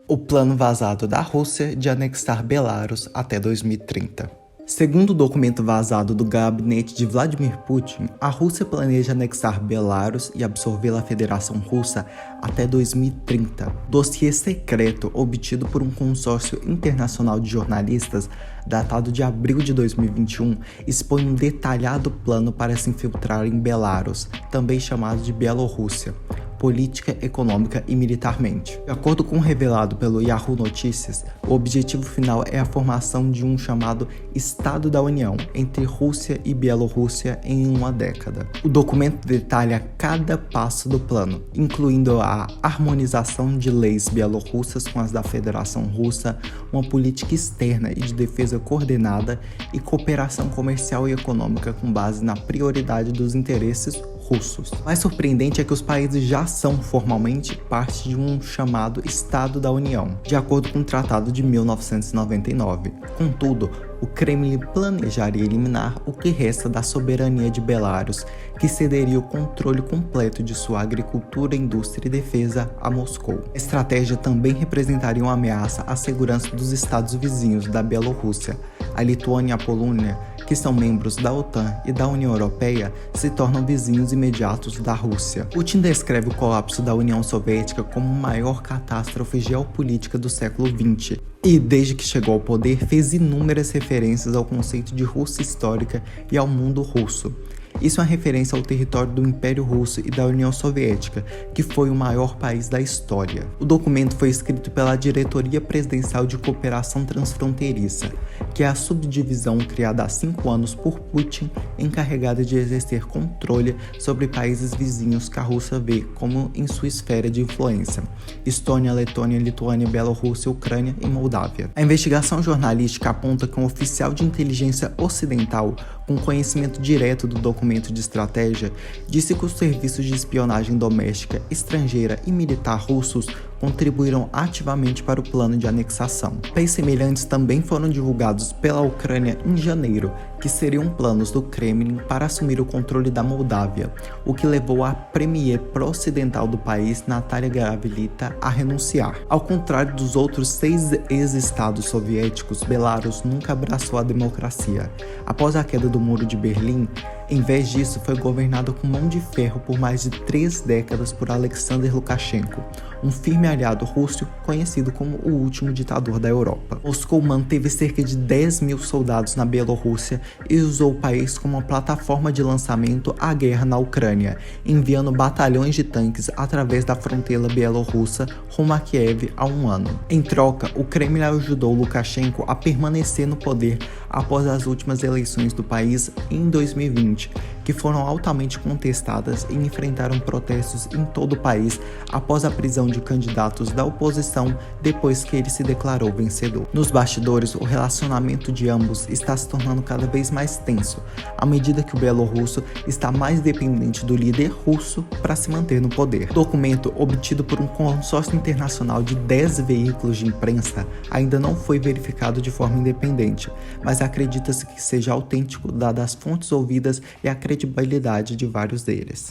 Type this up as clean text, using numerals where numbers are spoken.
O plano vazado da Rússia de anexar Belarus até 2030. Segundo o documento vazado do gabinete de Vladimir Putin, a Rússia planeja anexar Belarus e absorvê-la à Federação Russa até 2030. Dossiê secreto obtido por um consórcio internacional de jornalistas, datado de abril de 2021, expõe um detalhado plano para se infiltrar em Belarus, também chamado de Bielorrússia, política, econômica e militarmente. De acordo com o revelado pelo Yahoo Notícias, o objetivo final é a formação de um chamado Estado da União entre Rússia e Bielorrússia em uma década. O documento detalha cada passo do plano, incluindo a harmonização de leis bielorrussas com as da Federação Russa, uma política externa e de defesa coordenada e cooperação comercial e econômica com base na prioridade dos interesses russos. O mais surpreendente é que os países já são formalmente parte de um chamado Estado da União, de acordo com o Tratado de 1999. Contudo, o Kremlin planejaria eliminar o que resta da soberania de Belarus, que cederia o controle completo de sua agricultura, indústria e defesa a Moscou. A estratégia também representaria uma ameaça à segurança dos estados vizinhos da Bielorrússia. A Lituânia e a Polônia, que são membros da OTAN e da União Europeia, se tornam vizinhos imediatos da Rússia. Putin descreve o colapso da União Soviética como a maior catástrofe geopolítica do século XX. E, desde que chegou ao poder, fez inúmeras referências ao conceito de Rússia histórica e ao mundo russo. Isso é uma referência ao território do Império Russo e da União Soviética, que foi o maior país da história. O documento foi escrito pela Diretoria Presidencial de Cooperação Transfronteiriça, que é a subdivisão criada há 5 anos por Putin, encarregada de exercer controle sobre países vizinhos que a Rússia vê como em sua esfera de influência: Estônia, Letônia, Lituânia, Bielorrússia, Ucrânia e Moldávia. A investigação jornalística aponta que um oficial de inteligência ocidental, com conhecimento direto do documento de estratégia, disse que os serviços de espionagem doméstica, estrangeira e militar russos contribuíram ativamente para o plano de anexação. Papéis semelhantes também foram divulgados pela Ucrânia em janeiro, que seriam planos do Kremlin para assumir o controle da Moldávia, o que levou a premier pró-ocidental do país, Natalia Gavrilita, a renunciar. Ao contrário dos outros 6 ex-estados soviéticos, Belarus nunca abraçou a democracia. Após a queda do Muro de Berlim, em vez disso, foi governado com mão de ferro por mais de 3 décadas por Alexander Lukashenko, um firme aliado russo conhecido como o último ditador da Europa. Moscou manteve cerca de 10 mil soldados na Bielorrússia e usou o país como uma plataforma de lançamento à guerra na Ucrânia, enviando batalhões de tanques através da fronteira bielorrussa rumo a Kiev há 1 ano. Em troca, o Kremlin ajudou Lukashenko a permanecer no poder após as últimas eleições do país em 2020, que foram altamente contestadas e enfrentaram protestos em todo o país após a prisão de candidatos da oposição depois que ele se declarou vencedor. Nos bastidores, o relacionamento de ambos está se tornando cada vez mais tenso, à medida que o bielorrusso está mais dependente do líder russo para se manter no poder. O documento, obtido por um consórcio internacional de 10 veículos de imprensa, ainda não foi verificado de forma independente, mas acredita-se que seja autêntico dadas as fontes ouvidas e a credibilidade de vários deles.